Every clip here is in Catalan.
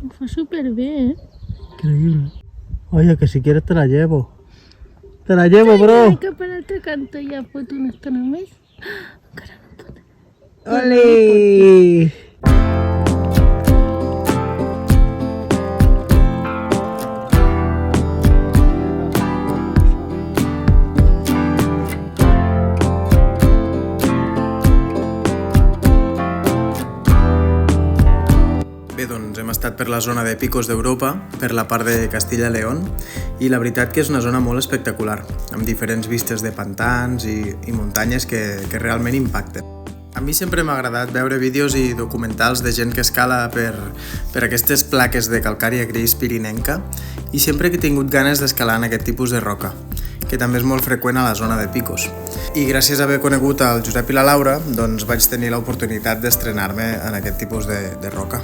Ho fa superbé, eh? Increíble. Oye, que si quieres te la llevo. Te la llevo, bro. Ai, cap a l'altre cantó ja pot una estona més. Encara no pot. Ole! Bé, doncs hem estat per la zona de Picos d'Europa, per la part de Castilla-León, i la veritat que és una zona molt espectacular, amb diferents vistes de pantans i muntanyes que realment impacten. A mi sempre m'ha agradat veure vídeos i documentals de gent que escala per aquestes plaques de calcària gris pirinenca i sempre que he tingut ganes d'escalar en aquest tipus de roca, que també és molt freqüent a la zona de Picos. I gràcies a haver conegut el Josep i la Laura, doncs vaig tenir l'oportunitat d'estrenar-me en aquest tipus de roca.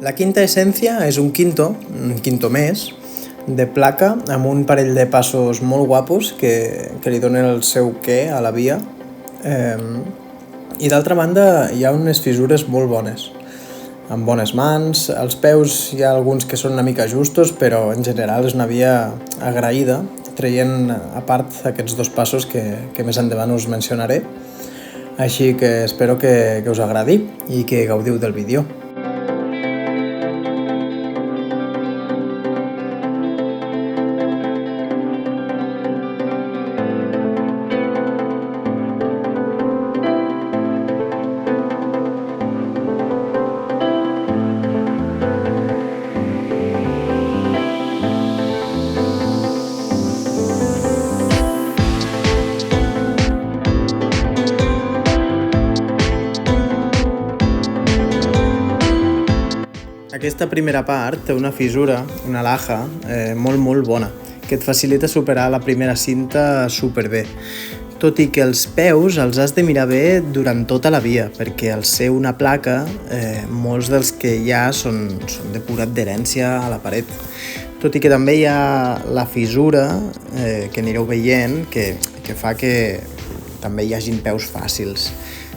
La quinta essència és un quinto més, de placa amb un parell de passos molt guapos que li donen el seu què a la via. I d'altra banda hi ha unes fissures molt bones, amb bones mans. Als peus hi ha alguns que són una mica justos, però en general és una via agraïda, traient a part aquests dos passos que més endavant us mencionaré. Així que espero que us agradi i que gaudiu del vídeo. Aquesta primera part té una fissura, una laja, molt bona, que et facilita superar la primera cinta superbé. Tot i que els peus els has de mirar bé durant tota la via, perquè al ser una placa, molts dels que hi ha són de pura adherència a la paret. Tot i que també hi ha la fissura, que anireu veient, que fa que també hi hagin peus fàcils.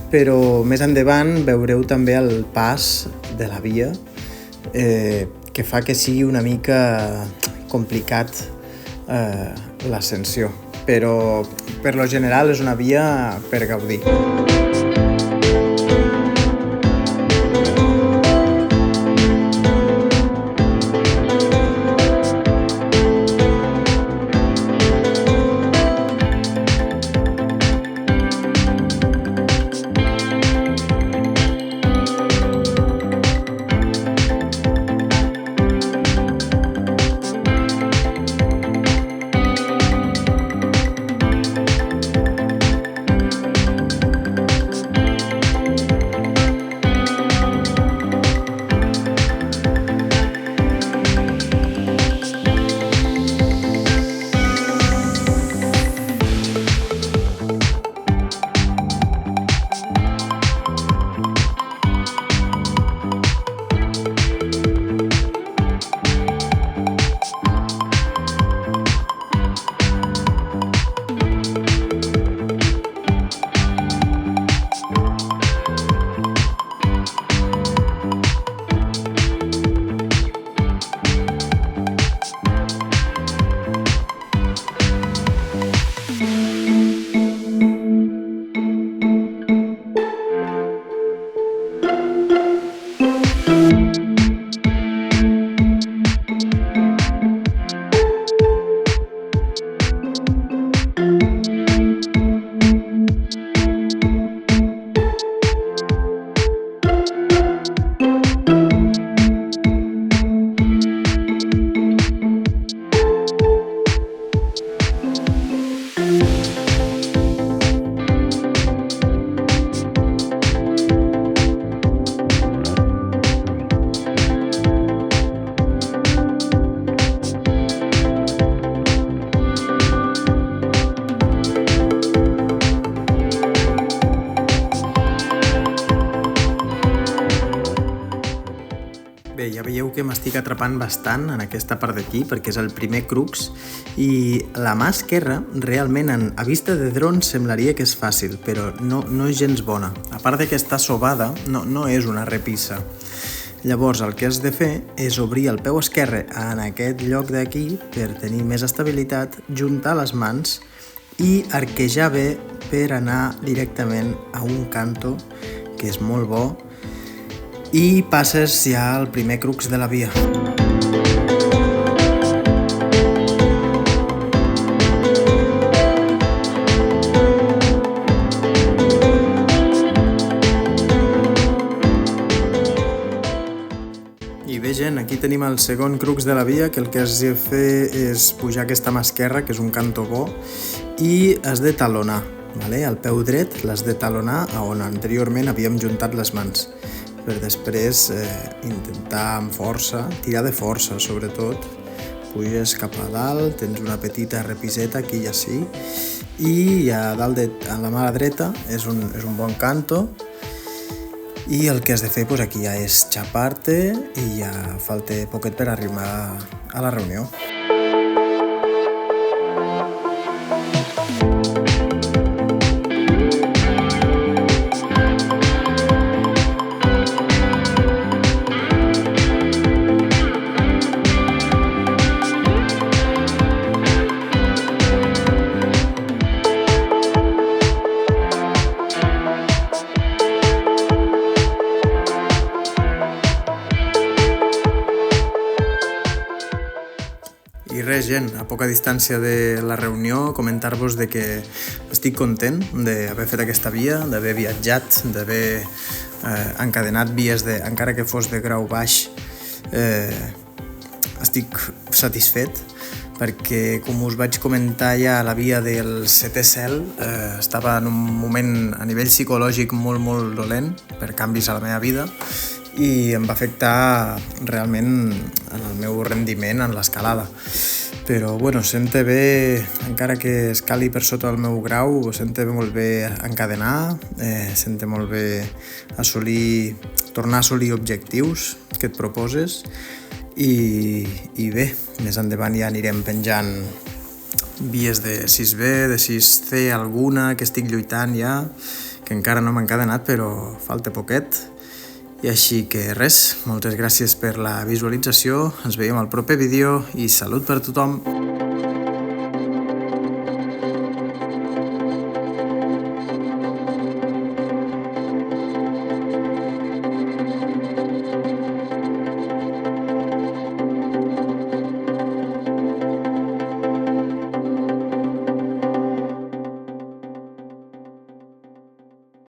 Però més endavant veureu també el pas de la via, que fa que sigui una mica complicat l'ascensió, però per lo general és una via per gaudir. ja veieu que m'estic atrapant bastant en aquesta part d'aquí perquè és el primer crux i la mà esquerra realment a vista de dron semblaria que és fàcil, però no és gens bona. A part de que està sobada, no és una repissa. Llavors el que has de fer és obrir el peu esquerre en aquest lloc d'aquí per tenir més estabilitat, juntar les mans i arquejar bé per anar directament a un canto, que és molt bo, i passes ja al primer crux de la via. I bé, gent, aquí tenim el segon crux de la via, que el que has de fer és pujar aquesta mà esquerra, que és un canto bo, i has de talonar, vale? El peu dret l'has de talonar on anteriorment havíem juntat les mans, per després intentar amb força, tirar de força sobretot, puges cap a dalt, tens una petita repiseta aquí i així, i a dalt a la mà dreta és un bon canto. I el que has de fer aquí ja és xapar-te i ja falta poquet per arribar a la reunió. I res, gent, a poca distància de la reunió, comentar-vos de que estic content d'haver fet aquesta via, d'haver viatjat, d'haver encadenat vies, encara que fos de grau baix, estic satisfet, perquè, com us vaig comentar ja, la via del setè cel estava en un moment a nivell psicològic molt, molt dolent per canvis a la meva vida, i em va afectar realment en el meu rendiment en l'escalada. Però, bueno, senta bé, encara que escali per sota del meu grau, senta molt bé encadenar, senta molt bé tornar a assolir objectius que et proposes i bé, més endavant ja anirem penjant vies de 6B, de 6C alguna, que estic lluitant ja, que encara no m'ha encadenat, però falta poquet. I així que res, moltes gràcies per la visualització, ens veiem al proper vídeo i salut per tothom!